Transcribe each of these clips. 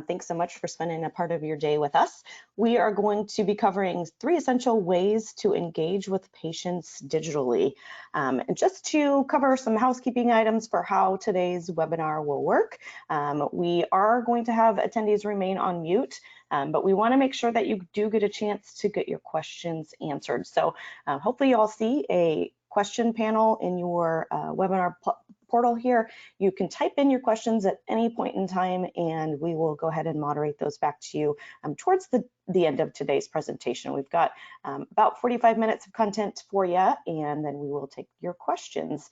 Thanks so much for spending a part of your day with us. We are going to be covering 3 essential ways to engage with patients digitally. And just to cover some housekeeping items for how today's webinar will work, we are going to have attendees remain on mute, but we want to make sure that you do get a chance to get your questions answered. So hopefully you all see a question panel in your webinar portal here. You can type in your questions at any point in time, and we will go ahead and moderate those back to you towards the end of today's presentation. We've got about 45 minutes of content for you, and then we will take your questions.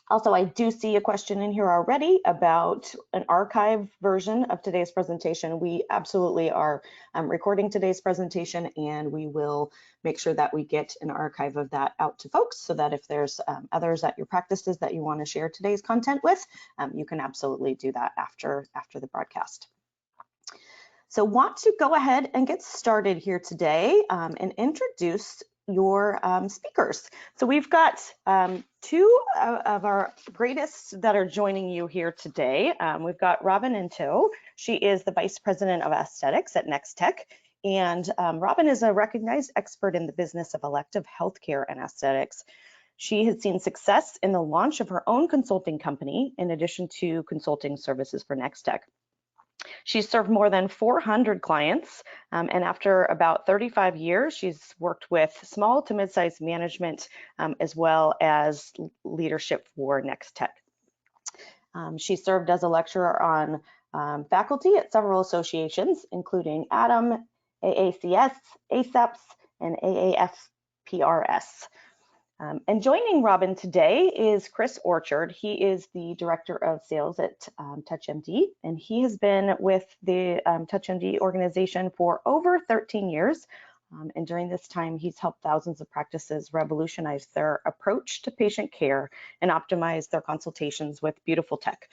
Also, I do see a question in here already about an archive version of today's presentation. We absolutely are recording today's presentation, and we will make sure that we get an archive of that out to folks so that if there's others at your practices that you want to share today's content with, you can absolutely do that after the broadcast. So want to go ahead and get started here today and introduce your speakers. So we've got 2 of our greatest that are joining you here today. We've got Robin Into. She is the Vice President of Aesthetics at Nextech. And Robin is a recognized expert in the business of elective healthcare and aesthetics. She has seen success in the launch of her own consulting company, in addition to consulting services for Nextech. She's served more than 400 clients, and after about 35 years, she's worked with small to mid-sized management as well as leadership for Nextech. She served as a lecturer on faculty at several associations, including ADAM, AACS, ACEPS, and AAFPRS. And joining Robin today is Chris Orchard. He is the Director of Sales at TouchMD, and he has been with the TouchMD organization for over 13 years. And during this time, he's helped thousands of practices revolutionize their approach to patient care and optimize their consultations with beautiful tech.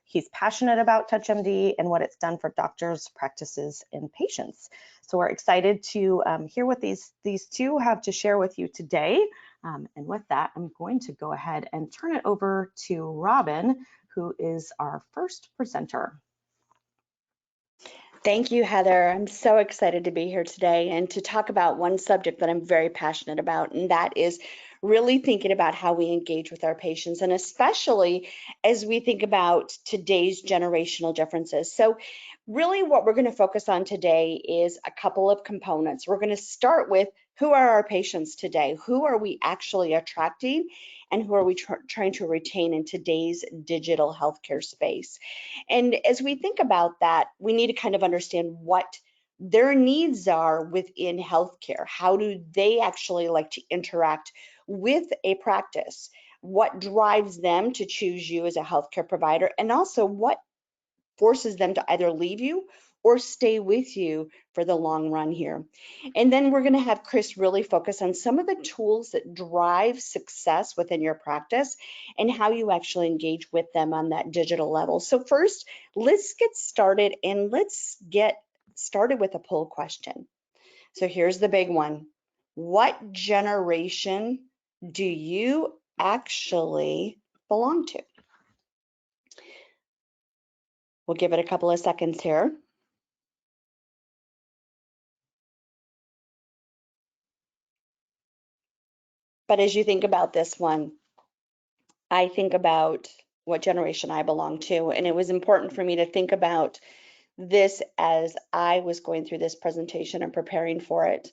He's passionate about TouchMD and what it's done for doctors, practices, and patients. So we're excited to hear what these 2 have to share with you today. And with that, I'm going to go ahead and turn it over to Robin, who is our first presenter. Thank you, Heather. I'm so excited to be here today and to talk about one subject that I'm very passionate about, and that is really thinking about how we engage with our patients, and especially as we think about today's generational differences. So really what we're going to focus on today is a couple of components. We're going to start with who are our patients today? Who are we actually attracting? And who are we trying to retain in today's digital healthcare space? And as we think about that, we need to kind of understand what their needs are within healthcare. How do they actually like to interact with a practice? What drives them to choose you as a healthcare provider? And also what forces them to either leave you or stay with you for the long run here. And then we're going to have Chris really focus on some of the tools that drive success within your practice and how you actually engage with them on that digital level. So first, let's get started, and let's get started with a poll question. So here's the big one. What generation do you actually belong to? We'll give it a couple of seconds here. But as you think about this one, I think about what generation I belong to, and it was important for me to think about this as I was going through this presentation and preparing for it.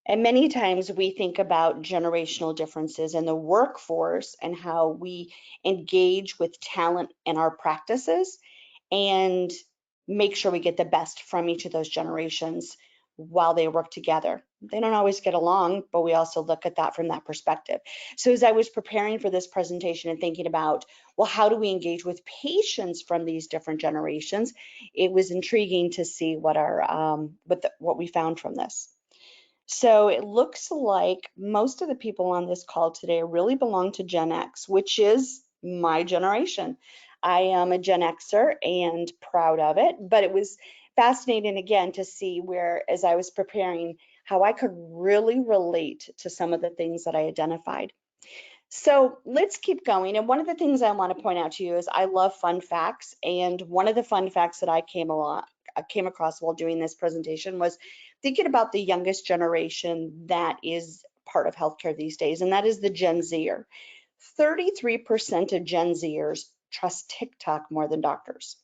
And many times we think about generational differences in the workforce and how we engage with talent in our practices and make sure we get the best from each of those generations while they work together. They don't always get along, but we also look at that from that perspective. So as I was preparing for this presentation and thinking about, well, how do we engage with patients from these different generations? It was intriguing to see what what we found from this. So it looks like most of the people on this call today really belong to Gen X, which is my generation. I am a Gen Xer and proud of it, but it was fascinating again to see where, as I was preparing, how I could really relate to some of the things that I identified. So let's keep going. And one of the things I want to point out to you is I love fun facts. And one of the fun facts that I came across while doing this presentation was thinking about the youngest generation that is part of healthcare these days, and that is the Gen Zer. 33% of Gen Zers trust TikTok more than doctors.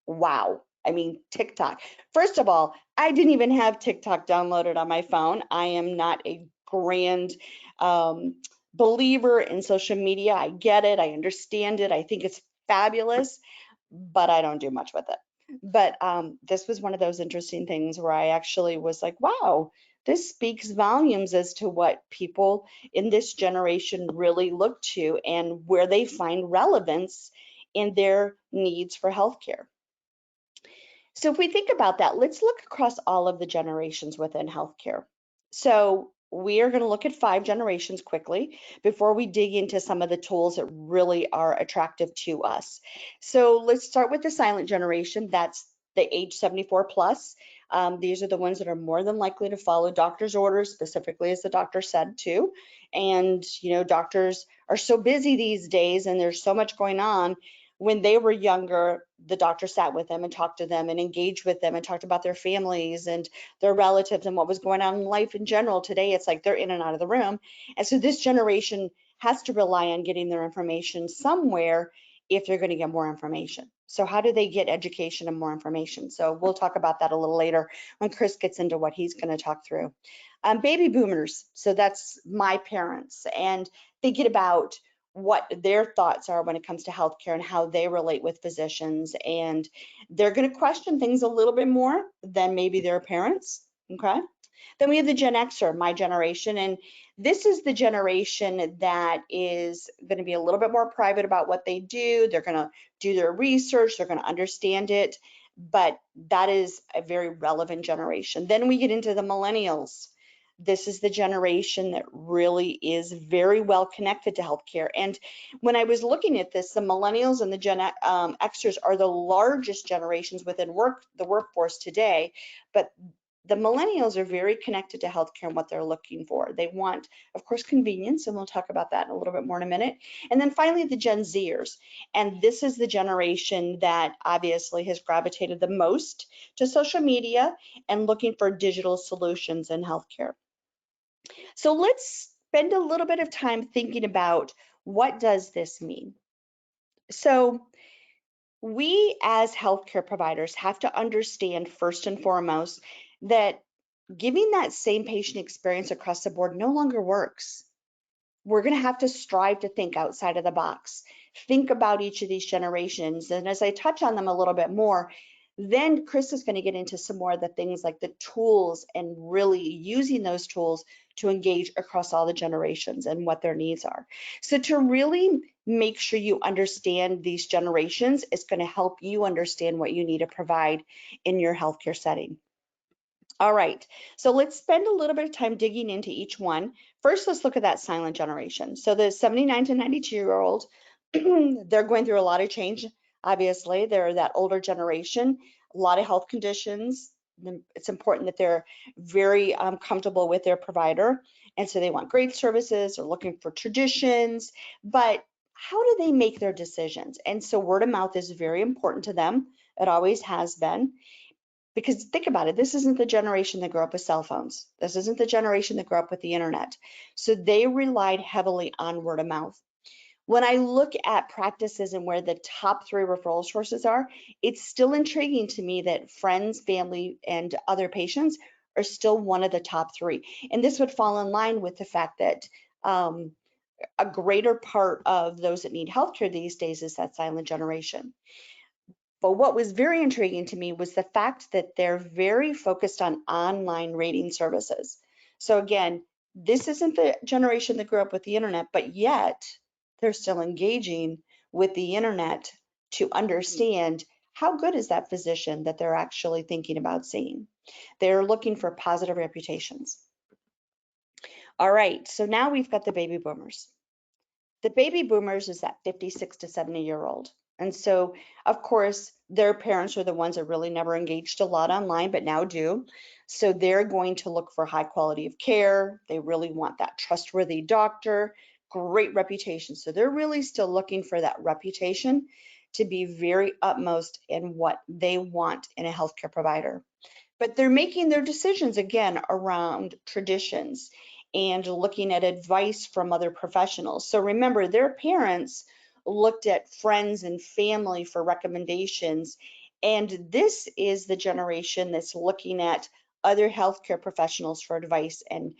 Wow. I mean, TikTok. First of all, I didn't even have TikTok downloaded on my phone. I am not a grand um, believer in social media. I get it. I understand it. I think it's fabulous, but I don't do much with it. But this was one of those interesting things where I actually was like, wow, this speaks volumes as to what people in this generation really look to and where they find relevance in their needs for healthcare. So if we think about that, let's look across all of the generations within healthcare. So we are going to look at 5 generations quickly before we dig into some of the tools that really are attractive to us. So let's start with the silent generation. That's the age 74 plus. These are the ones that are more than likely to follow doctor's orders, specifically as the doctor said too. And, doctors are so busy these days and there's so much going on. When they were younger, the doctor sat with them and talked to them and engaged with them and talked about their families and their relatives and what was going on in life in general. Today, it's like they're in and out of the room. And so this generation has to rely on getting their information somewhere if they're going to get more information. So how do they get education and more information? So we'll talk about that a little later when Chris gets into what he's going to talk through. Baby boomers, so that's my parents, and thinking about what their thoughts are when it comes to healthcare and how they relate with physicians. And they're going to question things a little bit more than maybe their parents. Okay. Then we have the Gen Xer, my generation. And this is the generation that is going to be a little bit more private about what they do. They're going to do their research, they're going to understand it. But that is a very relevant generation. Then we get into the millennials. This is the generation that really is very well connected to healthcare. And when I was looking at this, the millennials and the Gen Xers are the largest generations within the workforce today, but the millennials are very connected to healthcare and what they're looking for. They want, of course, convenience, and we'll talk about that a little bit more in a minute. And then finally, the Gen Zers. And this is the generation that obviously has gravitated the most to social media and looking for digital solutions in healthcare. So let's spend a little bit of time thinking about what does this mean? So we as healthcare providers have to understand first and foremost that giving that same patient experience across the board no longer works. We're going to have to strive to think outside of the box, think about each of these generations. And as I touch on them a little bit more, then Chris is going to get into some more of the things like the tools and really using those tools to engage across all the generations and what their needs are. So to really make sure you understand these generations, it's going to help you understand what you need to provide in your healthcare setting. All right, so let's spend a little bit of time digging into each one. First, let's look at that silent generation. So the 79 to 92-year-old, they're going through a lot of change. Obviously, they're that older generation, a lot of health conditions. It's important that they're very comfortable with their provider. And so they want great services, they're looking for traditions, but how do they make their decisions? And so word of mouth is very important to them. It always has been. Because think about it, this isn't the generation that grew up with cell phones. This isn't the generation that grew up with the internet. So they relied heavily on word of mouth. When I look at practices and where the top 3 referral sources are, it's still intriguing to me that friends, family, and other patients are still one of the top 3. And this would fall in line with the fact that a greater part of those that need healthcare these days is that silent generation. But what was very intriguing to me was the fact that they're very focused on online rating services. So again, this isn't the generation that grew up with the internet, but yet they're still engaging with the internet to understand how good is that physician that they're actually thinking about seeing. They're looking for positive reputations. All right, so now we've got the baby boomers. The baby boomers is that 56 to 70-year-old. And so, of course, their parents are the ones that really never engaged a lot online, but now do. So they're going to look for high quality of care. They really want that trustworthy doctor, great reputation. So they're really still looking for that reputation to be very utmost in what they want in a healthcare provider. But they're making their decisions again around traditions and looking at advice from other professionals. So remember, their parents looked at friends and family for recommendations. And this is the generation that's looking at other healthcare professionals for advice and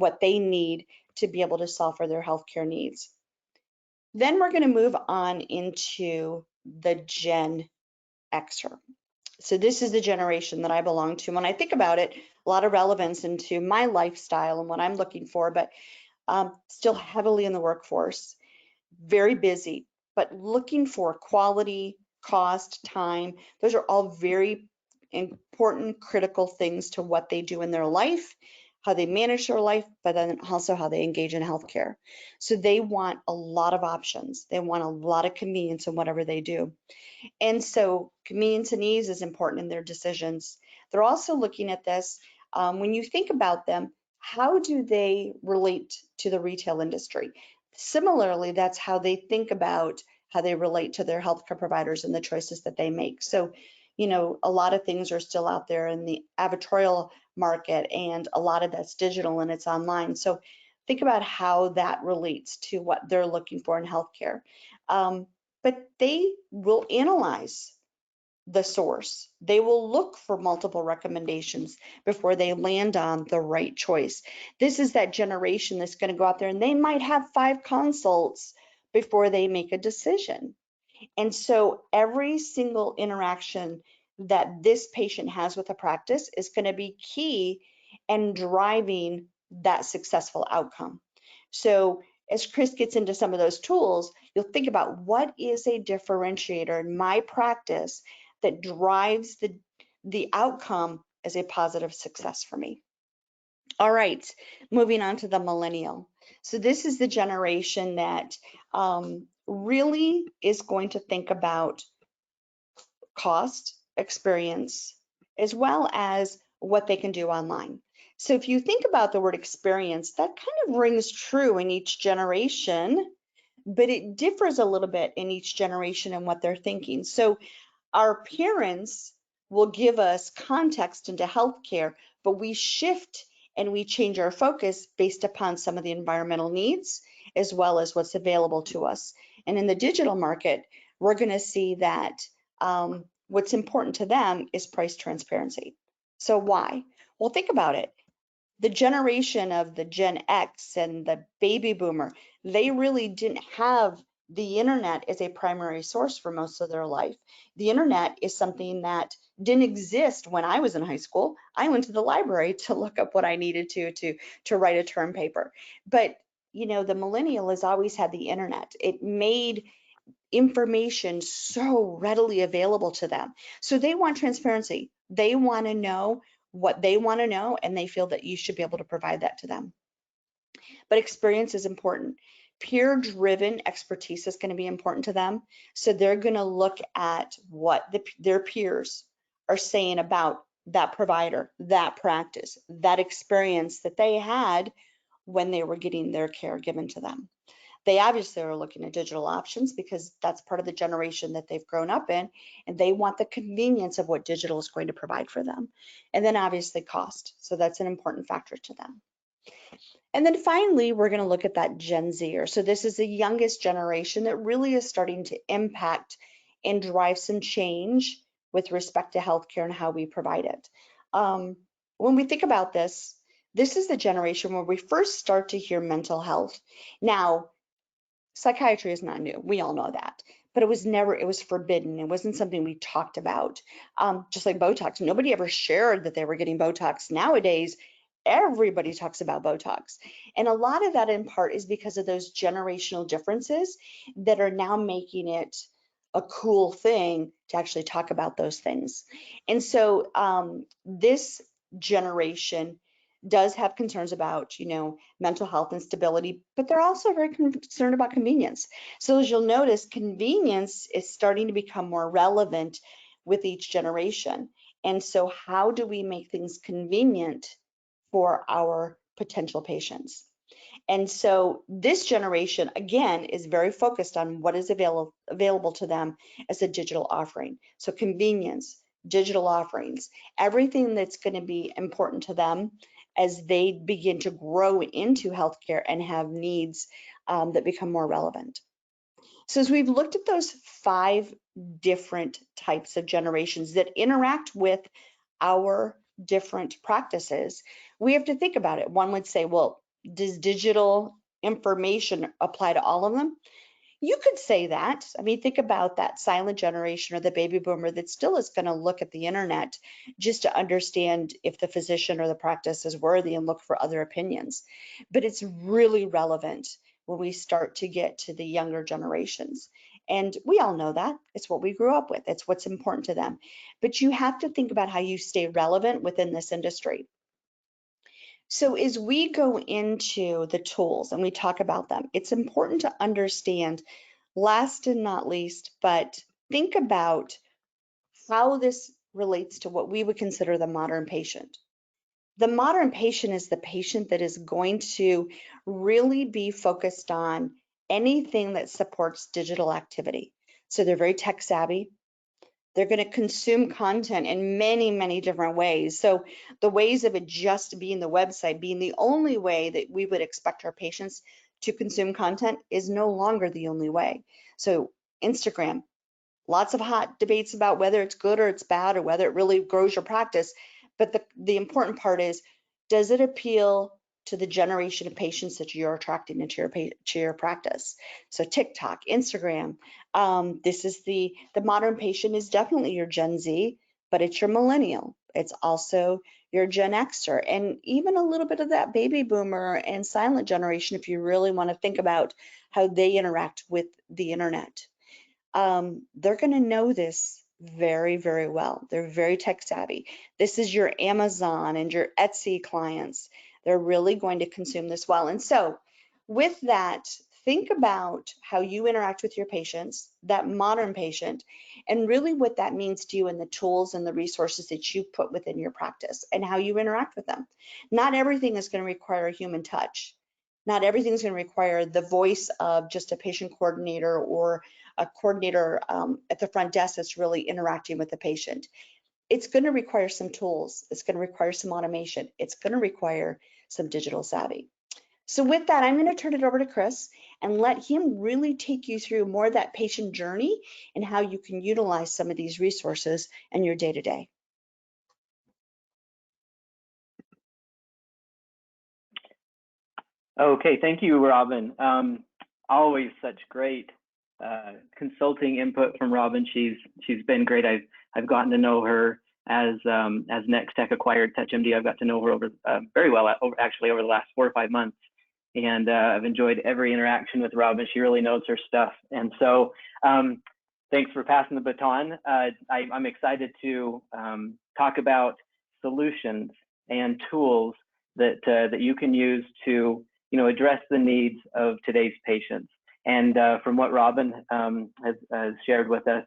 what they need to be able to solve for their healthcare needs. Then we're going to move on into the Gen Xer. So this is the generation that I belong to. When I think about it, a lot of relevance into my lifestyle and what I'm looking for, but still heavily in the workforce, very busy, but looking for quality, cost, time. Those are all very important, critical things to what they do in their life, how they manage their life, but then also how they engage in healthcare. So they want a lot of options. They want a lot of convenience in whatever they do. And so convenience and ease is important in their decisions. They're also looking at this, when you think about them, how do they relate to the retail industry? Similarly, that's how they think about how they relate to their healthcare providers and the choices that they make. So, a lot of things are still out there in the advertorial market, and a lot of that's digital and it's online. So think about how that relates to what they're looking for in healthcare. But they will analyze the source. They will look for multiple recommendations before they land on the right choice. This is that generation that's going to go out there and they might have 5 consults before they make a decision. And so every single interaction that this patient has with a practice is going to be key and driving that successful outcome. So as Chris gets into some of those tools, you'll think about what is a differentiator in my practice that drives the outcome as a positive success for me. All right, moving on to the millennial. So this is the generation that really is going to think about cost, experience, as well as what they can do online. So if you think about the word experience, that kind of rings true in each generation, but it differs a little bit in each generation and what they're thinking. So our parents will give us context into healthcare, but we shift and we change our focus based upon some of the environmental needs as well as what's available to us. And in the digital market, we're going to see that what's important to them is price transparency. So why? Well, think about it. The generation of the Gen X and the baby boomer, they really didn't have the internet as a primary source for most of their life. The internet is something that didn't exist when I was in high school. I went to the library to look up what I needed to write a term paper. But the millennial has always had the internet. It made information so readily available to them. So they want transparency. They want to know what they want to know, and they feel that you should be able to provide that to them. But experience is important. Peer-driven expertise is going to be important to them. So they're going to look at what their peers are saying about that provider, that practice, that experience that they had when they were getting their care given to them. They obviously are looking at digital options because that's part of the generation that they've grown up in, and they want the convenience of what digital is going to provide for them. And then obviously cost. So that's an important factor to them. And then finally, we're going to look at that Gen Zer. So this is the youngest generation that really is starting to impact and drive some change with respect to healthcare and how we provide it. When we think about this, this is the generation where we first start to hear mental health. Now, psychiatry is not new. We all know that. But it was forbidden. It wasn't something we talked about. Just like Botox, nobody ever shared that they were getting Botox. Nowadays, everybody talks about Botox. And a lot of that in part is because of those generational differences that are now making it a cool thing to actually talk about those things. And so this generation does have concerns about, mental health and stability, but they're also very concerned about convenience. So as you'll notice, convenience is starting to become more relevant with each generation. And so how do we make things convenient for our potential patients? And so this generation, again, is very focused on what is available to them as a digital offering. So convenience, digital offerings, everything that's going to be important to them as they begin to grow into healthcare and have needs that become more relevant. So as we've looked at those 5 different types of generations that interact with our different practices, we have to think about it. One would say, well, does digital information apply to all of them? You could say that. I mean, think about that silent generation or the baby boomer that still is going to look at the internet just to understand if the physician or the practice is worthy and look for other opinions. But it's really relevant when we start to get to the younger generations. And we all know that. It's what we grew up with. It's what's important to them. But you have to think about how you stay relevant within this industry. So as we go into the tools and we talk about them, it's important to understand, last and not least, but think about how this relates to what we would consider the modern patient. The modern patient is the patient that is going to really be focused on anything that supports digital activity. So they're very tech savvy. They're going to consume content in many, many different ways. So the ways of it just being the website being the only way that we would expect our patients to consume content is no longer the only way. So Instagram, lots of hot debates about whether it's good or it's bad or whether it really grows your practice. But the important part is, does it appeal to the generation of patients that you're attracting into your practice? So TikTok, Instagram, this is the modern patient is definitely your Gen Z, but it's your millennial. It's also your Gen Xer, and even a little bit of that baby boomer and silent generation if you really want to think about how they interact with the internet. They're going to know this very, very well. They're very tech savvy. This is your Amazon and your Etsy clients. They're really going to consume this well. And so with that, think about how you interact with your patients, that modern patient, and really what that means to you and the tools and the resources that you put within your practice and how you interact with them. Not everything is going to require a human touch. Not everything is going to require the voice of just a patient coordinator or a coordinator at the front desk that's really interacting with the patient. It's going to require some tools. It's going to require some automation. It's going to require some digital savvy. So with that, I'm going to turn it over to Chris and let him really take you through more of that patient journey and how you can utilize some of these resources in your day-to-day. Okay, thank you, Robin. Always such great consulting input from Robin. She's been great. I've gotten to know her as Nextech acquired TouchMD. I've got to know her very well actually over the last 4 or 5 months, and I've enjoyed every interaction with Robin. She really knows her stuff, and so thanks for passing the baton. I'm excited to talk about solutions and tools that you can use to address the needs of today's patients. And from what Robin has shared with us,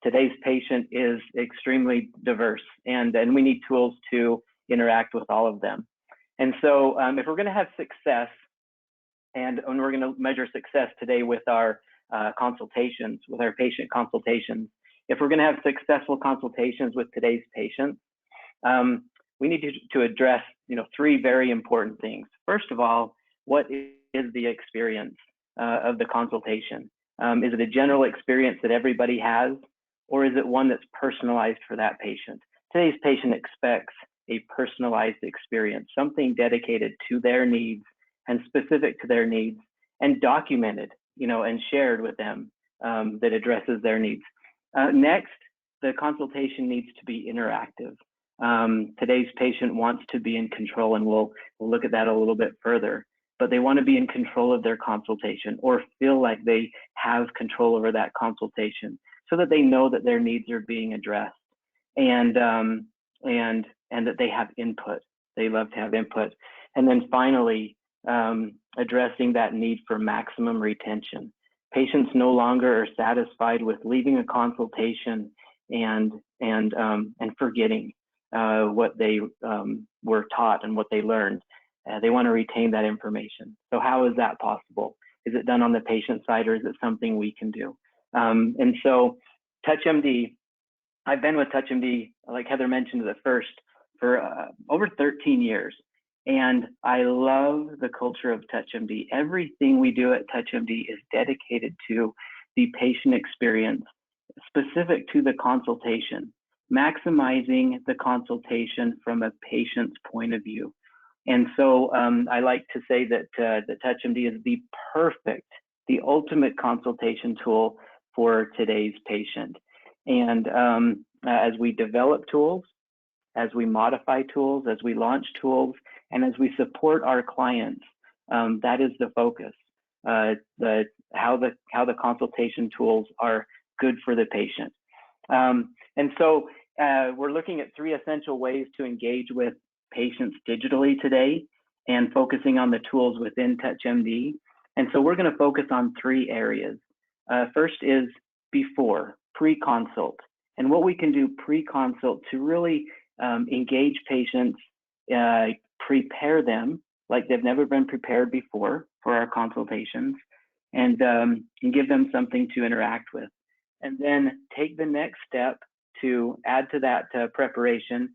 today's patient is extremely diverse, and we need tools to interact with all of them. And so if we're going to have success, and we're going to measure success today with our consultations, with our patient consultations, if we're going to have successful consultations with today's patients, we need to address 3 very important things. First of all, what is the experience of the consultation? Is it a general experience that everybody has, or is it one that's personalized for that patient? Today's patient expects a personalized experience, something dedicated to their needs and specific to their needs and documented, and shared with them that addresses their needs. Next, the consultation needs to be interactive. Today's patient wants to be in control, and we'll look at that a little bit further. But they want to be in control of their consultation or feel like they have control over that consultation so that they know that their needs are being addressed and that they have input. They love to have input. And then finally, addressing that need for maximum retention. Patients no longer are satisfied with leaving a consultation and forgetting what they were taught and what they learned. they want to retain that information. So how is that possible? Is it done on the patient side, or is it something we can do? And so TouchMD, I've been with TouchMD, like Heather mentioned at first, for over 13 years. And I love the culture of TouchMD. Everything we do at TouchMD is dedicated to the patient experience, specific to the consultation, maximizing the consultation from a patient's point of view. And so I like to say that TouchMD is the ultimate consultation tool for today's patient. And as we develop tools, as we modify tools, as we launch tools, and as we support our clients, that is the focus. How the consultation tools are good for the patient. And so we're looking at 3 essential ways to engage with patients digitally today, and focusing on the tools within TouchMD. And so we're going to focus on 3 areas. First is before, pre-consult, and what we can do pre-consult to really engage patients, prepare them like they've never been prepared before for our consultations, and give them something to interact with. And then take the next step to add to that preparation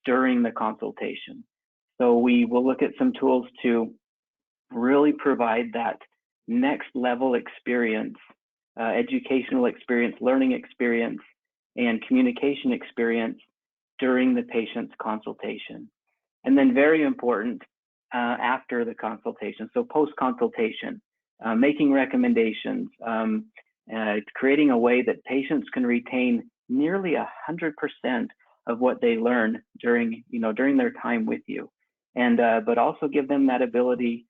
during the consultation. So we will look at some tools to really provide that next level experience, educational experience, learning experience, and communication experience during the patient's consultation. And then very important, after the consultation, so post-consultation, making recommendations, creating a way that patients can retain nearly 100% of what they learn during their time with you, and but also give them that ability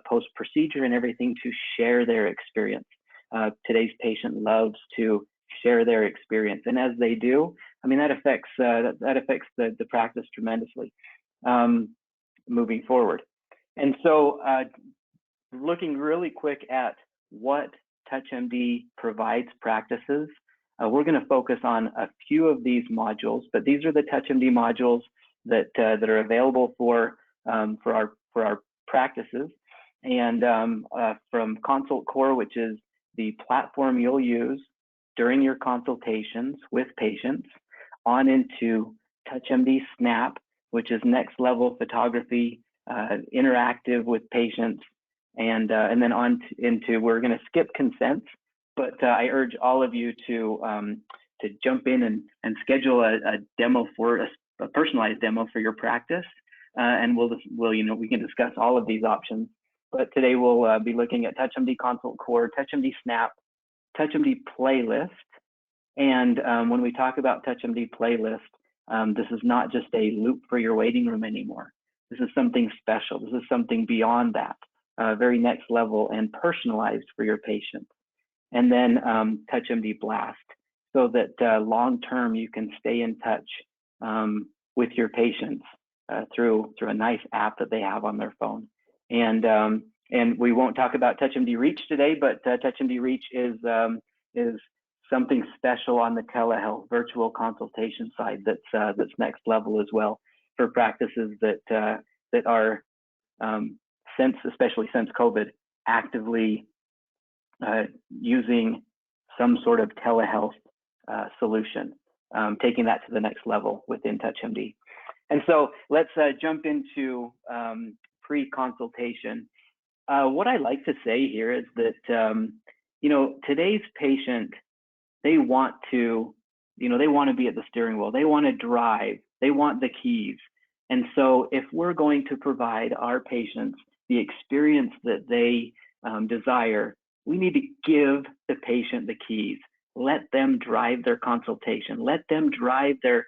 post-procedure and everything to share their experience. Today's patient loves to share their experience, and as they do, I mean, that affects the practice tremendously moving forward. And so looking really quick at what TouchMD provides practices, we're going to focus on a few of these modules, but these are the TouchMD modules that are available for our practices. And from Consult Core, which is the platform you'll use during your consultations with patients, on into TouchMD Snap, which is next level photography, interactive with patients, and then on into, we're going to skip consents, but I urge all of you to jump in and schedule a demo for a personalized demo for your practice, and we can discuss all of these options. But today we'll be looking at TouchMD Consult Core, TouchMD Snap, TouchMD Playlist, and when we talk about TouchMD Playlist, this is not just a loop for your waiting room anymore. This is something special. This is something beyond that, very next level and personalized for your patient. And then TouchMD Blast, so that long-term you can stay in touch with your patients through a nice app that they have on their phone. And we won't talk about TouchMD Reach today, but TouchMD Reach is something special on the telehealth virtual consultation side that's next level as well for practices that are especially since COVID, actively using some sort of telehealth solution, taking that to the next level within TouchMD. And so let's jump into pre-consultation. What I like to say here is that today's patient, they want to be at the steering wheel. They want to drive. They want the keys. And so if we're going to provide our patients the experience that they desire, we need to give the patient the keys. Let them drive their consultation. Let them drive their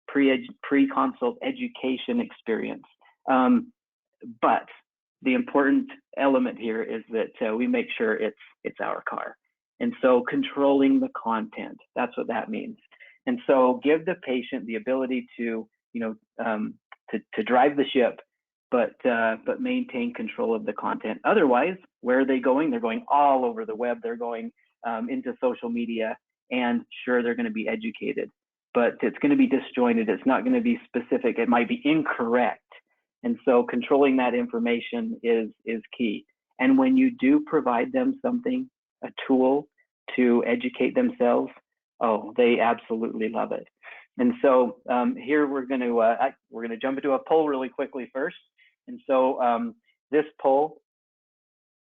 pre-consult education experience. But the important element here is that we make sure it's our car. And so controlling the content, that's what that means. And so give the patient the ability to drive the ship, but maintain control of the content. Otherwise, where are they going? They're going all over the web. They're going into social media, and sure, they're going to be educated, but it's going to be disjointed. It's not going to be specific. It might be incorrect. And so controlling that information is key. And when you do provide them something, a tool to educate themselves, oh, they absolutely love it. And so here we're going to jump into a poll really quickly first. And so this poll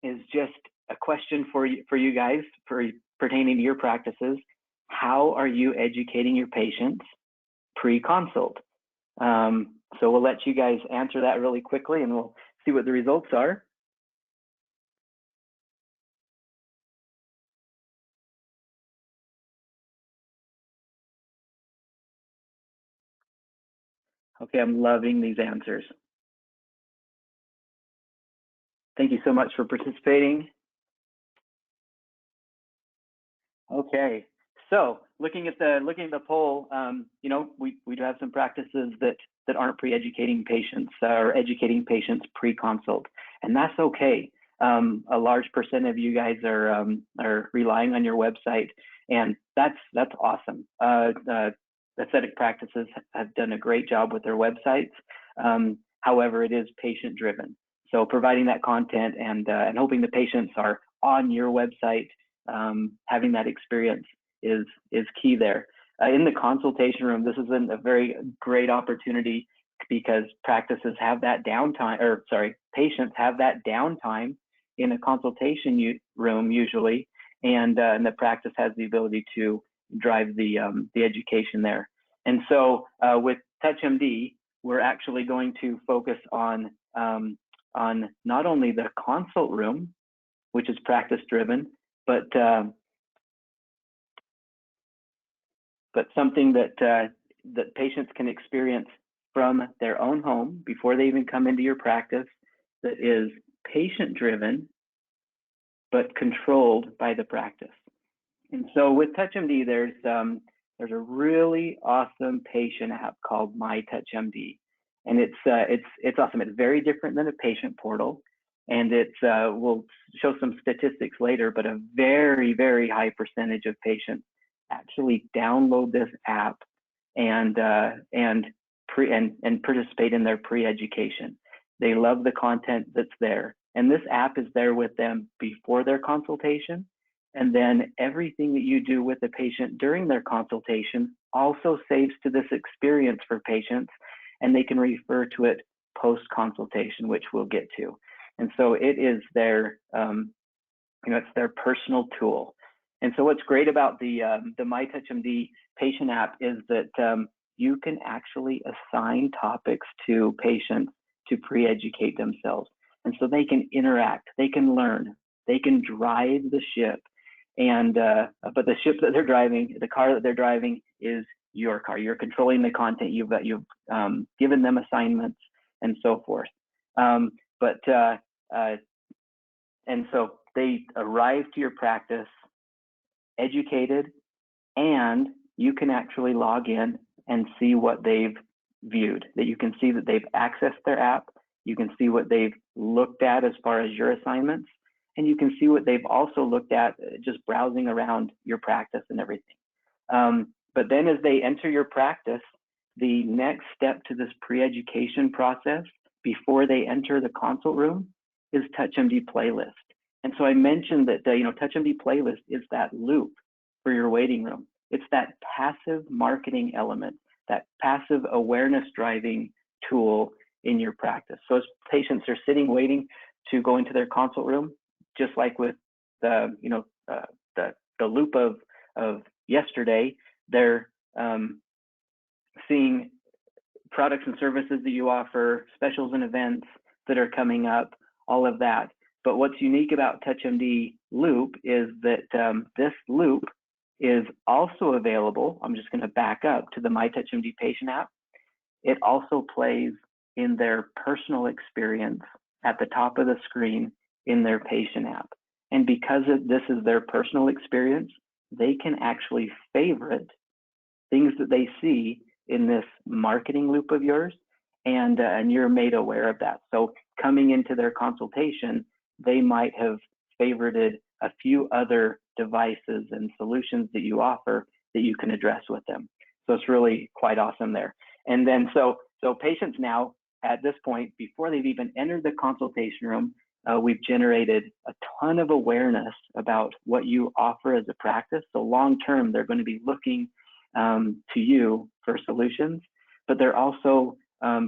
is just a question for you guys pertaining to your practices. How are you educating your patients pre-consult? So we'll let you guys answer that really quickly, and we'll see what the results are. Okay, I'm loving these answers. Thank you so much for participating. Okay, so looking at the poll, you know, we do have some practices that aren't pre-educating patients or educating patients pre-consult, and that's okay. A large percent of you guys are relying on your website, and that's awesome. Aesthetic practices have done a great job with their websites. However, it is patient driven. So providing that content and hoping the patients are on your website, having that experience is key there. In the consultation room, this is a very great opportunity because practices have that downtime, or sorry, patients have that downtime in a consultation room usually, and the practice has the ability to drive the education there. And so with TouchMD, we're actually going to focus on not only the consult room, which is practice driven, but something that patients can experience from their own home before they even come into your practice, that is patient driven, but controlled by the practice. And so with TouchMD, there's a really awesome patient app called My TouchMD, and it's awesome. It's very different than a patient portal, and we'll show some statistics later, but a very, very high percentage of patients actually download this app and participate in their pre-education. They love the content that's there, and this app is there with them before their consultation, and then everything that you do with the patient during their consultation also saves to this experience for patients, and they can refer to it post-consultation, which we'll get to. And so it is their, it's their personal tool. And so what's great about the My TouchMD patient app is that you can actually assign topics to patients to pre-educate themselves. And so they can interact, they can learn, they can drive the ship. And but the ship that they're driving, the car that they're driving, is your car. You're controlling the content. You've given them assignments and so forth. And so they arrive to your practice educated, and you can actually log in and see what they've viewed. That you can see that they've accessed their app. You can see what they've looked at as far as your assignments, and you can see what they've also looked at just browsing around your practice and everything. But then as they enter your practice, the next step to this pre-education process before they enter the consult room is TouchMD playlist. And so I mentioned that TouchMD playlist is that loop for your waiting room. It's that passive marketing element, that passive awareness driving tool in your practice. So as patients are sitting waiting to go into their consult room, just like with the loop of yesterday, they're seeing products and services that you offer, specials and events that are coming up, all of that. But what's unique about TouchMD Loop is that this loop is also available. I'm just going to back up to the My TouchMD patient app. It also plays in their personal experience at the top of the screen in their patient app. And because this is their personal experience, they can actually favorite things that they see in this marketing loop of yours, and you're made aware of that. So coming into their consultation, they might have favorited a few other devices and solutions that you offer that you can address with them. So it's really quite awesome there. And then so patients now at this point, before they've even entered the consultation room, we've generated a ton of awareness about what you offer as a practice. So long term, they're going to be looking to you for solutions, but they're also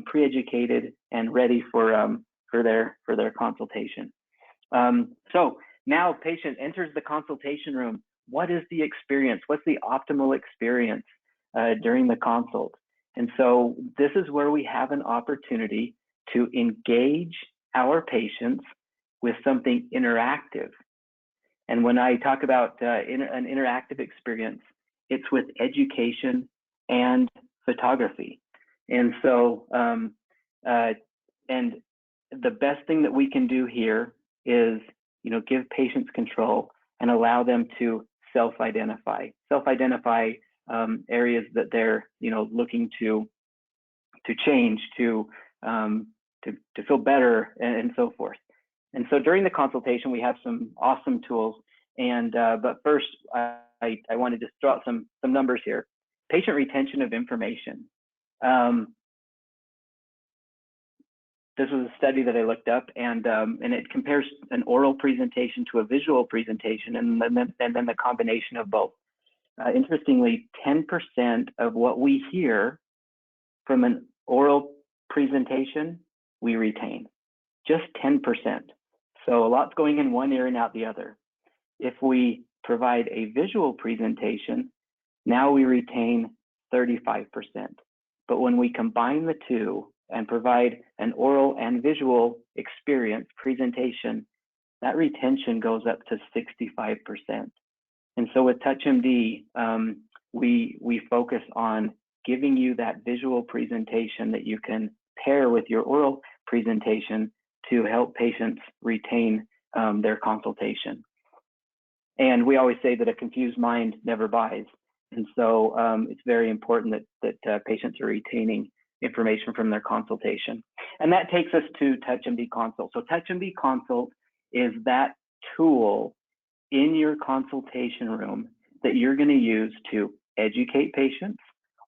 pre-educated and ready for their consultation. So now patient enters the consultation room. What is the experience? What's the optimal experience during the consult? And so this is where we have an opportunity to engage our patients with something interactive. And when I talk about an interactive experience, it's with education and photography. And so, and the best thing that we can do here is, give patients control and allow them to self-identify areas that they're, looking to change, to feel better, and so forth. And so during the consultation, we have some awesome tools. And but first, I want to just throw out some numbers here. Patient retention of information. This was a study that I looked up, and it compares an oral presentation to a visual presentation, and then the combination of both. Interestingly, 10% of what we hear from an oral presentation, we retain. Just 10%. So a lot's going in one ear and out the other. If we provide a visual presentation, now we retain 35%. But when we combine the two and provide an oral and visual experience presentation, that retention goes up to 65%. And so with TouchMD, we focus on giving you that visual presentation that you can pair with your oral presentation to help patients retain their consultation. And we always say that a confused mind never buys. And so it's very important that patients are retaining information from their consultation. And that takes us to TouchMD Consult. So TouchMD Consult is that tool in your consultation room that you're going to use to educate patients.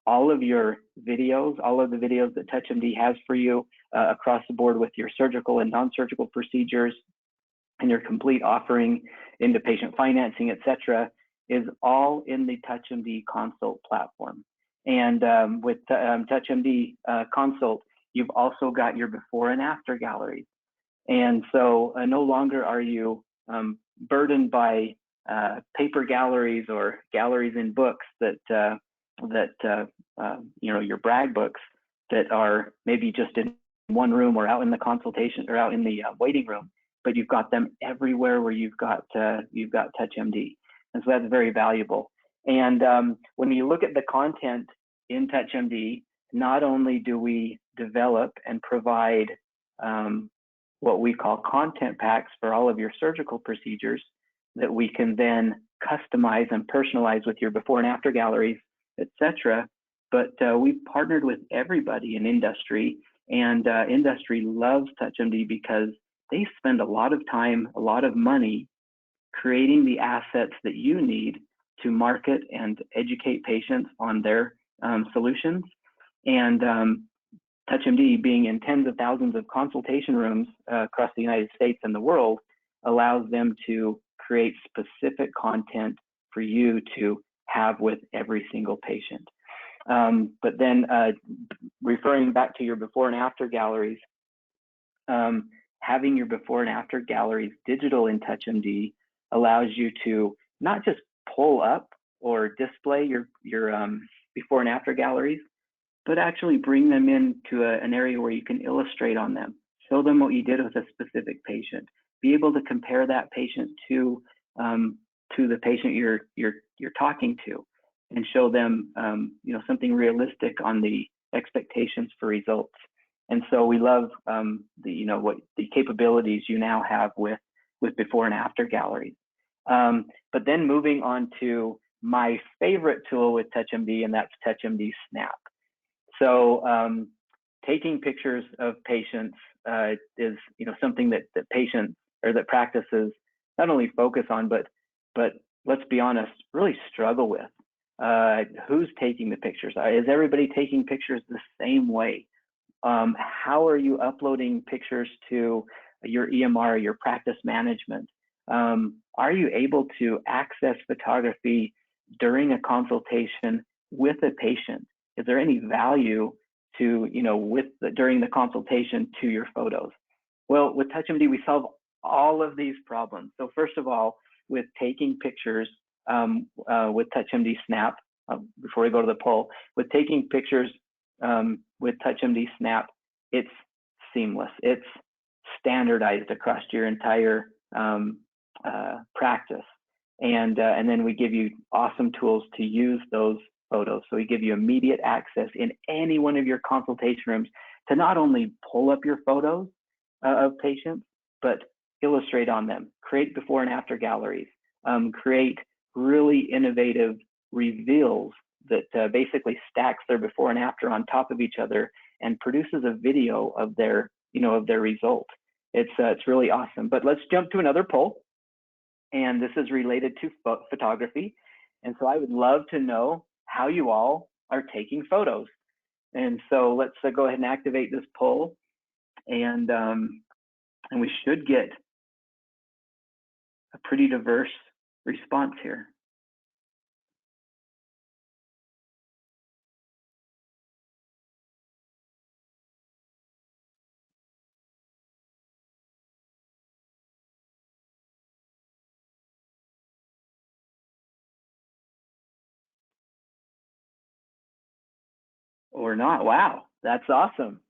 All of your videos, all of the videos that TouchMD has for you across the board with your surgical and non-surgical procedures and your complete offering into patient financing, et cetera, is all in the TouchMD Consult platform. And with TouchMD Consult, you've also got your before and after galleries. And so no longer are you burdened by paper galleries or galleries in books that your brag books that are maybe just in one room or out in the consultation or out in the waiting room, but you've got them everywhere where you've got TouchMD, and so that's very valuable. And when you look at the content in TouchMD, not only do we develop and provide what we call content packs for all of your surgical procedures that we can then customize and personalize with your before and after galleries, etc. But we've partnered with everybody in industry, and industry loves TouchMD because they spend a lot of time, a lot of money creating the assets that you need to market and educate patients on their solutions. And TouchMD, being in tens of thousands of consultation rooms across the United States and the world, allows them to create specific content for you to have with every single patient. But then referring back to your before and after galleries, having your before and after galleries digital in TouchMD allows you to not just pull up or display your before and after galleries, but actually bring them into an area where you can illustrate on them, show them what you did with a specific patient, be able to compare that patient to the patient you're talking to, and show them something realistic on the expectations for results. And so we love what the capabilities you now have with before and after galleries. But then moving on to my favorite tool with TouchMD, and that's TouchMD Snap. So taking pictures of patients is something that patients or that practices not only focus on, but let's be honest, really struggle with. Who's taking the pictures? Is everybody taking pictures the same way? How are you uploading pictures to your EMR, your practice management? Are you able to access photography during a consultation with a patient? Is there any value to, during the consultation to your photos? Well, with TouchMD, we solve all of these problems. So first of all, with taking pictures with TouchMD Snap, before we go to the poll, with taking pictures with TouchMD Snap, it's seamless. It's standardized across your entire practice. And then we give you awesome tools to use those photos. So we give you immediate access in any one of your consultation rooms to not only pull up your photos of patients, but illustrate on them, create before and after galleries, create really innovative reveals that basically stacks their before and after on top of each other and produces a video of their, of their result. It's really awesome. But let's jump to another poll, and this is related to photography. And so I would love to know how you all are taking photos. And so let's go ahead and activate this poll, and we should get a pretty diverse response here. Or not. Wow, that's awesome.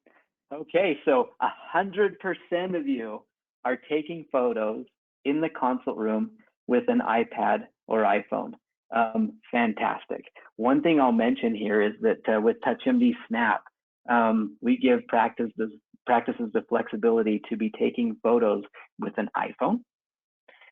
Okay, so 100% of you are taking photos in the consult room with an iPad or iPhone. Fantastic. One thing I'll mention here is that with TouchMD Snap, we give practices the flexibility to be taking photos with an iPhone,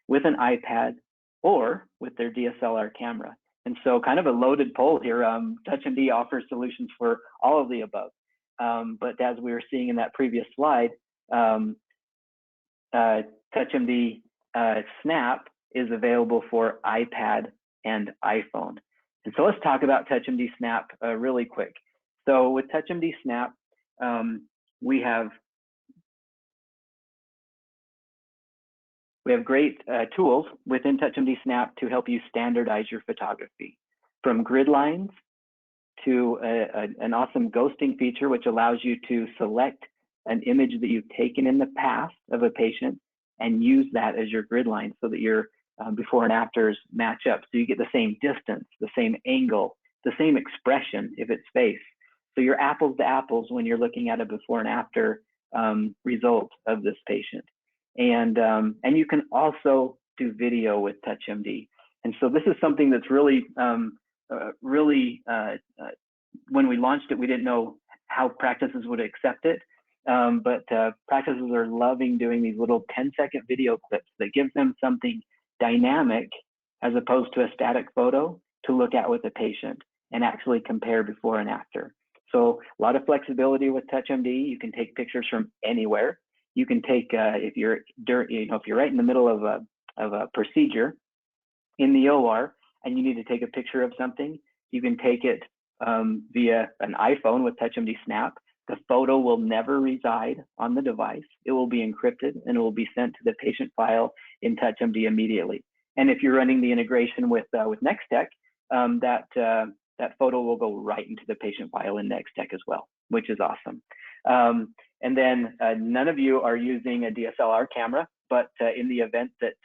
with an iPad, or with their DSLR camera. And so kind of a loaded poll here. TouchMD offers solutions for all of the above. But as we were seeing in that previous slide, TouchMD Snap is available for iPad and iPhone. And so let's talk about TouchMD Snap really quick. So with TouchMD Snap, we have great tools within TouchMD Snap to help you standardize your photography, from grid lines to an awesome ghosting feature, which allows you to select an image that you've taken in the past of a patient and use that as your grid line so that your before and afters match up. So you get the same distance, the same angle, the same expression if it's face. So you're apples to apples when you're looking at a before and after result of this patient. And you can also do video with TouchMD. And so this is something that's really, when we launched it, we didn't know how practices would accept it. But practices are loving doing these little 10-second video clips that give them something dynamic as opposed to a static photo to look at with a patient and actually compare before and after. So a lot of flexibility with TouchMD. You can take pictures from anywhere. You can take if you're right in the middle of a procedure in the OR and you need to take a picture of something, you can take it via an iPhone with TouchMD Snap. The photo will never reside on the device. It will be encrypted and it will be sent to the patient file in TouchMD immediately. And if you're running the integration with Nextech, that photo will go right into the patient file in Nextech as well, which is awesome. And then none of you are using a DSLR camera, but in the event that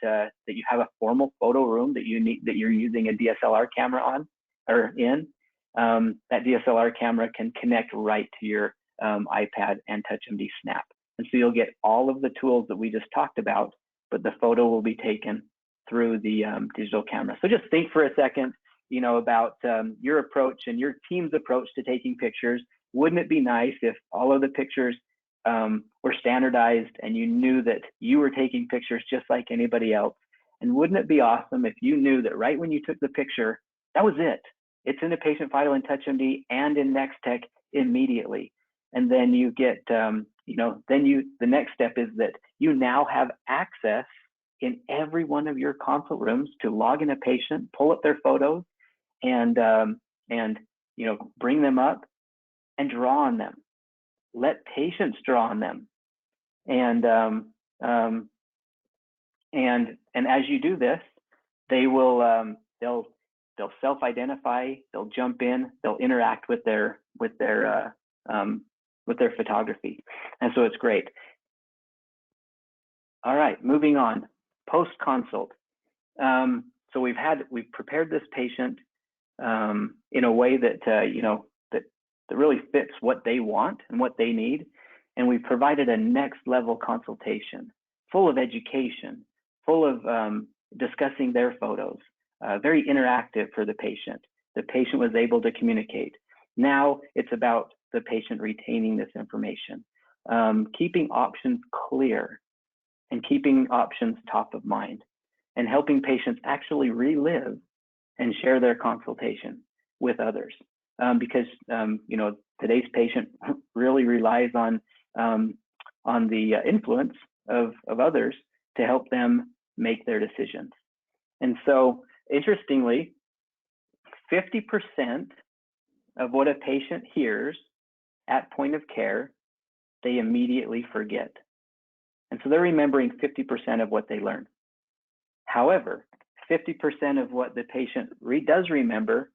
you have a formal photo room that you're using a DSLR camera on or in, that DSLR camera can connect right to your iPad and TouchMD Snap. And so you'll get all of the tools that we just talked about, but the photo will be taken through the digital camera. So just think for a second, about your approach and your team's approach to taking pictures. Wouldn't it be nice if all of the pictures were standardized and you knew that you were taking pictures just like anybody else? And wouldn't it be awesome if you knew that right when you took the picture, that was it? It's in a patient file in TouchMD and in Nextech immediately. And then you get, the next step is that you now have access in every one of your consult rooms to log in a patient, pull up their photos, and bring them up and draw on them. let patients draw on them. And as you do this, they will they'll self-identify, they'll jump in, they'll interact with their photography, and so it's great. All right, moving on. Post-consult. So we've prepared this patient in a way that that really fits what they want and what they need, and we've provided a next level consultation, full of education, full of discussing their photos, very interactive for the patient. The patient was able to communicate. Now it's about the patient retaining this information, keeping options clear and keeping options top of mind, and helping patients actually relive and share their consultation with others. Because today's patient really relies on the influence of others to help them make their decisions. And so, interestingly, 50% of what a patient hears at point of care, they immediately forget. And so they're remembering 50% of what they learned. However, 50% of what the patient does remember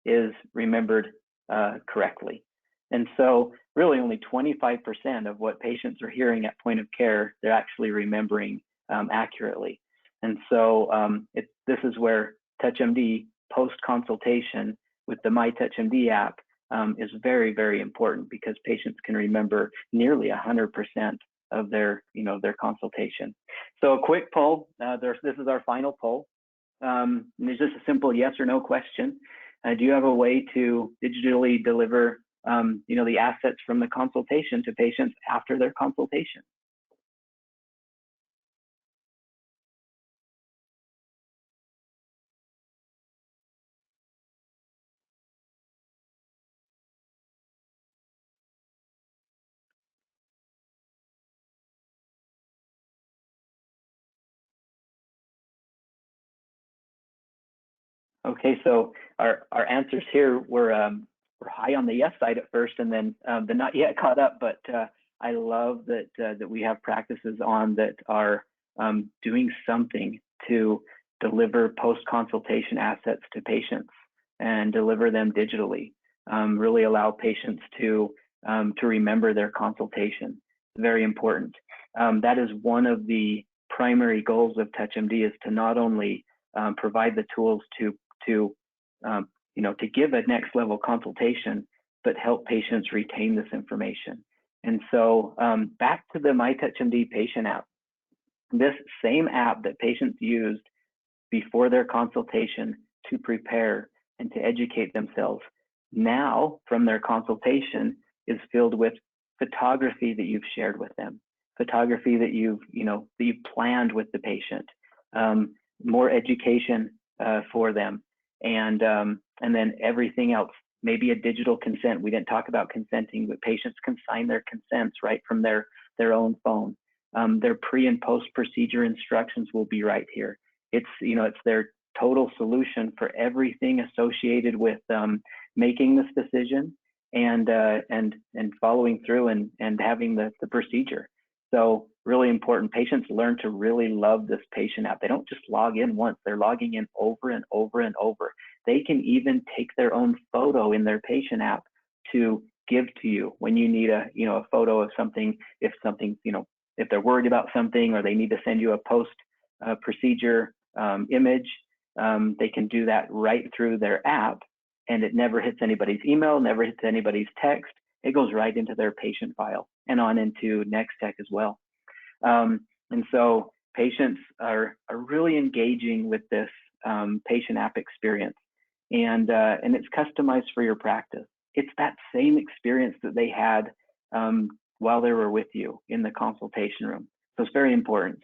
is remembered correctly. And so really only 25% of what patients are hearing at point of care, they're actually remembering accurately. And so this is where TouchMD post-consultation with the MyTouchMD app is very, very important, because patients can remember nearly 100% of their consultation. So a quick poll. This is our final poll. It's just a simple yes or no question. Do you have a way to digitally deliver the assets from the consultation to patients after their consultation? Okay, so our answers here were high on the yes side at first, and then the not yet caught up. But I love that we have practices on that are doing something to deliver post-consultation assets to patients and deliver them digitally. Really allow patients to remember their consultation. Very important. That is one of the primary goals of TouchMD, is to not only provide the tools to give a next level consultation, but help patients retain this information. And so back to the MyTouchMD patient app. This same app that patients used before their consultation to prepare and to educate themselves, now from their consultation is filled with photography that you've shared with them, photography that you've planned with the patient, more education for them. And then everything else, maybe a digital consent. We didn't talk about consenting, but patients can sign their consents right from their own phone. Their pre and post procedure instructions will be right here. It's their total solution for everything associated with making this decision and following through and having the procedure. So really important. Patients learn to really love this patient app. They don't just log in once, they're logging in over and over and over. They can even take their own photo in their patient app to give to you when you need a photo of something, if they're worried about something, or they need to send you a post procedure image, they can do that right through their app, and it never hits anybody's email, never hits anybody's text. It goes right into their patient file and on into Nextech as well. And so patients are really engaging with this patient app experience, and it's customized for your practice. It's that same experience that they had while they were with you in the consultation room. So it's very important,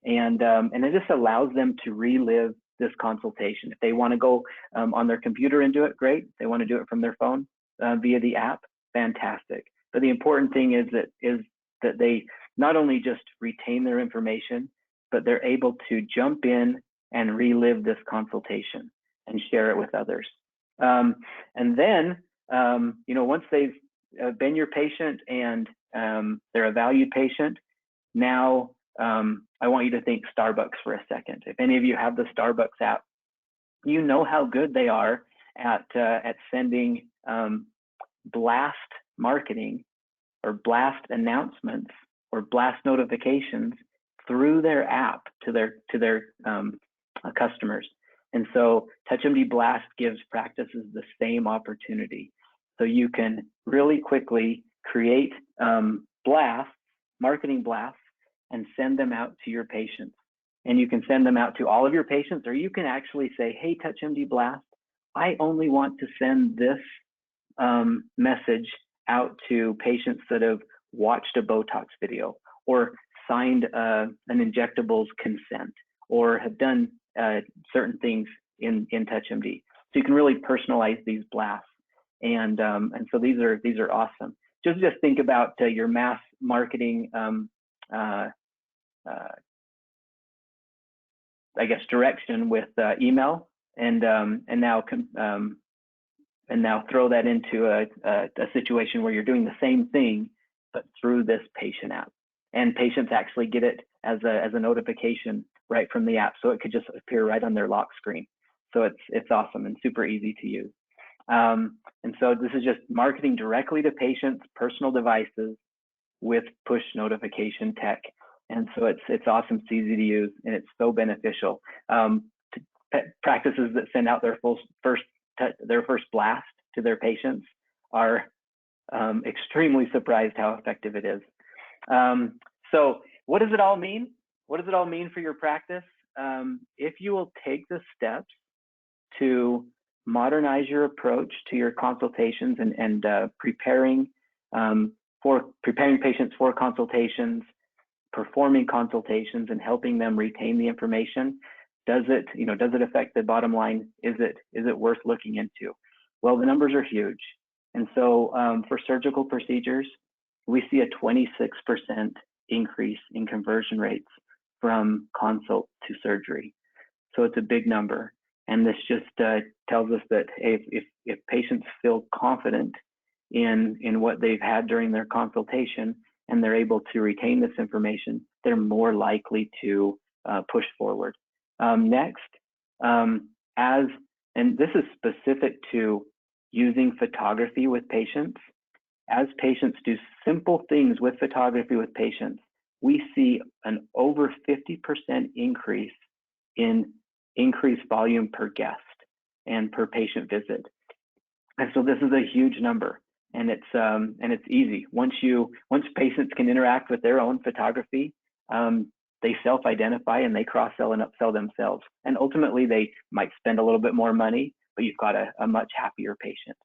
and it just allows them to relive this consultation. If they want to go on their computer and do it, great. If they want to do it from their phone via the app, fantastic. But the important thing is that they not only just retain their information, but they're able to jump in and relive this consultation and share it with others. And then, once they've been your patient and they're a valued patient, now I want you to think Starbucks for a second. If any of you have the Starbucks app, you know how good they are at sending blast marketing or blast announcements or blast notifications through their app to their customers. And so TouchMD Blast gives practices the same opportunity. So you can really quickly create blasts, marketing blasts, and send them out to your patients. And you can send them out to all of your patients, or you can actually say, hey, TouchMD Blast, I only want to send this message out to patients that have watched a Botox video or signed an injectables consent or have done certain things in TouchMD. So you can really personalize these blasts, and so these are awesome. Just think about your mass marketing, I guess, direction with email, and now throw that into a situation where you're doing the same thing, but through this patient app. And patients actually get it as a notification right from the app, so it could just appear right on their lock screen. So it's awesome and super easy to use. And so this is just marketing directly to patients' personal devices with push notification tech. And so it's awesome, it's easy to use, and it's so beneficial. Practices that send out their first blast to their patients are extremely surprised how effective it is. So what does it all mean? What does it all mean for your practice? If you will take the steps to modernize your approach to your consultations and preparing patients for consultations, performing consultations, and helping them retain the information, does it affect the bottom line? Is it worth looking into? Well, the numbers are huge. And so for surgical procedures, we see a 26% increase in conversion rates from consult to surgery. So it's a big number. And this just tells us that if patients feel confident in what they've had during their consultation and they're able to retain this information, they're more likely to push forward. Next, and this is specific to using photography with patients. As patients do simple things with photography with patients, we see an over 50% increase in increased volume per guest and per patient visit. And so this is a huge number, and it's easy. Once patients can interact with their own photography, they self-identify and they cross-sell and upsell themselves. And ultimately, they might spend a little bit more money, but you've got a much happier patient.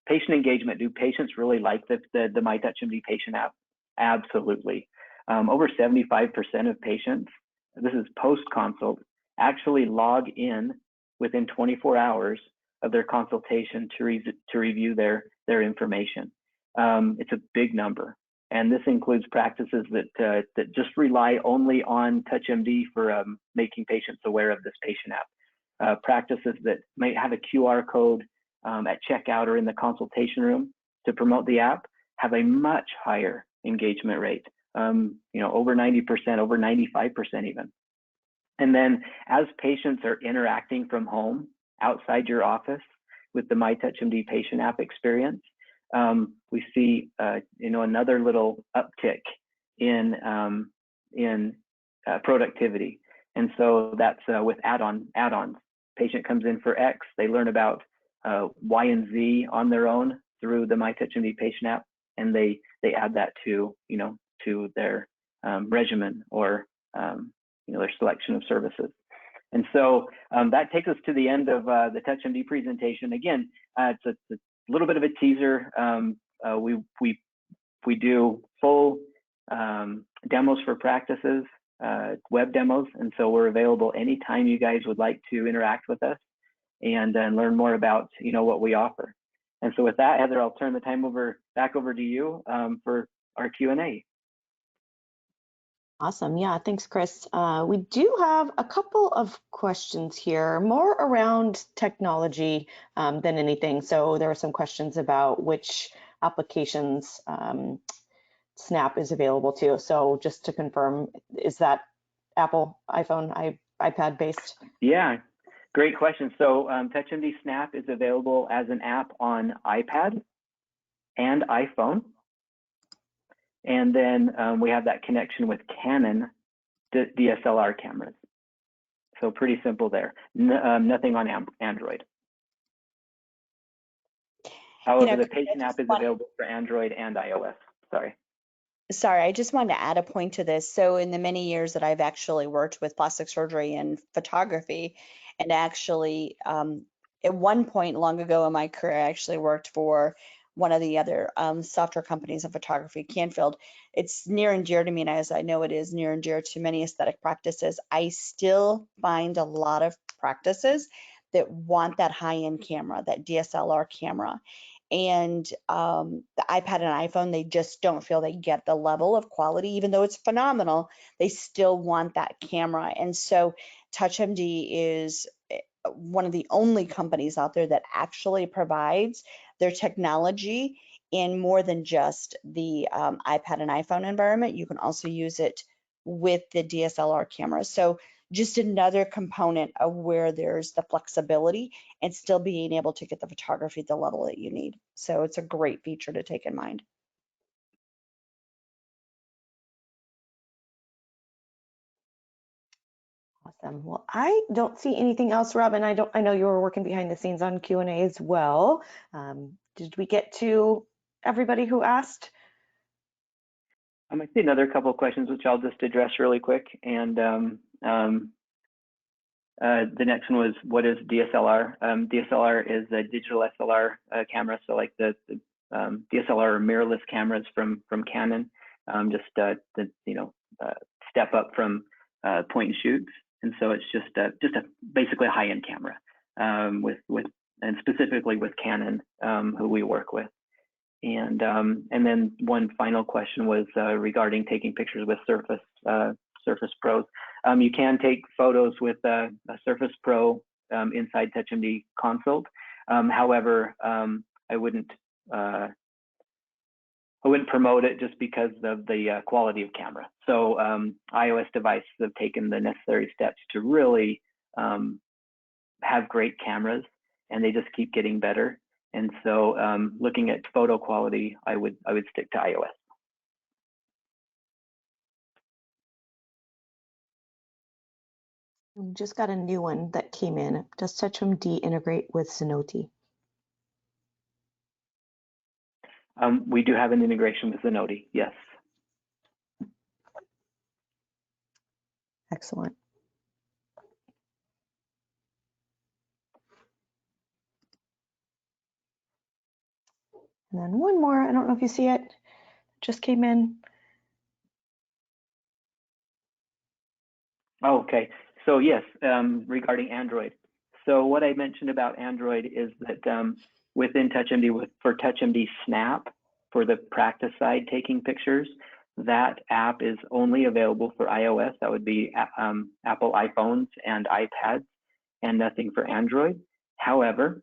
Patient engagement. Do patients really like the MyTouchMD patient app? Absolutely. Over 75% of patients, this is post-consult, actually log in within 24 hours of their consultation to review their information. It's a big number. And this includes practices that just rely only on TouchMD for making patients aware of this patient app. Practices that might have a QR code at checkout or in the consultation room to promote the app have a much higher engagement rate, over 90%, over 95% even. And then as patients are interacting from home outside your office with the MyTouchMD patient app experience, we see another little uptick in productivity. And so that's with add-ons. Patient comes in for X, they learn about Y and Z on their own through the MyTouchMD patient app, and they add that to their regimen or their selection of services. And so that takes us to the end of the TouchMD presentation. Again, it's a little bit of a teaser. We do full demos for practices, web demos, and so we're available anytime you guys would like to interact with us and learn more about what we offer. And so with that, Heather, I'll turn the time back over to you for our Q&A. Awesome. Yeah, thanks, Chris. We do have a couple of questions here, more around technology than anything. So there are some questions about which applications, Snap is available too. So just to confirm, is that Apple, iPhone, iPad based? Yeah, great question. So TouchMD Snap is available as an app on iPad and iPhone. And then we have that connection with Canon DSLR cameras. So pretty simple there. Nothing on Android. However, the patient app is available for Android and iOS. Sorry, I just wanted to add a point to this. So in the many years that I've actually worked with plastic surgery and photography, and actually at one point long ago in my career, I actually worked for one of the other software companies in photography, Canfield. It's near and dear to me, and as I know it is near and dear to many aesthetic practices, I still find a lot of practices that want that high-end camera, that DSLR camera. And the iPad and iPhone, they just don't feel they get the level of quality, even though it's phenomenal. They still want that camera. And so TouchMD is one of the only companies out there that actually provides their technology in more than just the iPad and iPhone environment. You can also use it with the DSLR camera. So just another component of where there's the flexibility and still being able to get the photography at the level that you need. So it's a great feature to take in mind. Awesome. Well, I don't see anything else, Robin. I know you were working behind the scenes on Q&A as well. Did we get to everybody who asked? I see another couple of questions, which I'll just address really quick. And the next one was, what is DSLR? DSLR is a digital SLR camera, so like the DSLR mirrorless cameras from Canon, step up from point and shoots, and so it's just basically a high-end camera and specifically with Canon, who we work with. And then one final question was regarding taking pictures with Surface Pros. You can take photos with a Surface Pro inside TouchMD Consult. However, I wouldn't promote it just because of the quality of camera. So iOS devices have taken the necessary steps to really have great cameras, and they just keep getting better. And so looking at photo quality, I would stick to iOS. We just got a new one that came in. Does TouchMD integrate with Zenoti? We do have an integration with Zenoti, yes. Excellent. And then one more, I don't know if you see it, just came in. Oh, okay. So yes, regarding Android. So what I mentioned about Android is that within TouchMD, for TouchMD Snap, for the practice side taking pictures, that app is only available for iOS. That would be Apple iPhones and iPads, and nothing for Android. However,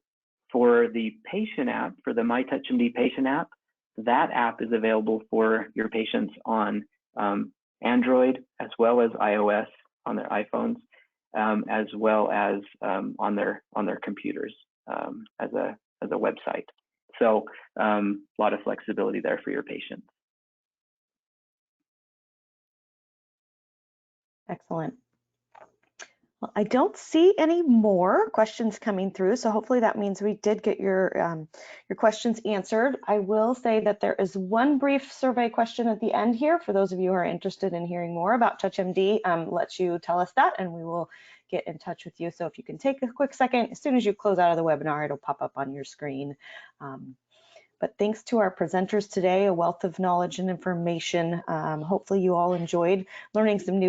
for the patient app, for the My TouchMD patient app, that app is available for your patients on Android as well as iOS on their iPhones, as well as on their computers as a website. So a lot of flexibility there for your patients. Excellent. Well, I don't see any more questions coming through, so hopefully that means we did get your questions answered. I will say that there is one brief survey question at the end here for those of you who are interested in hearing more about TouchMD. Let you tell us that, and we will get in touch with you. So if you can take a quick second, as soon as you close out of the webinar, it'll pop up on your screen. But thanks to our presenters today, a wealth of knowledge and information. Hopefully you all enjoyed learning some new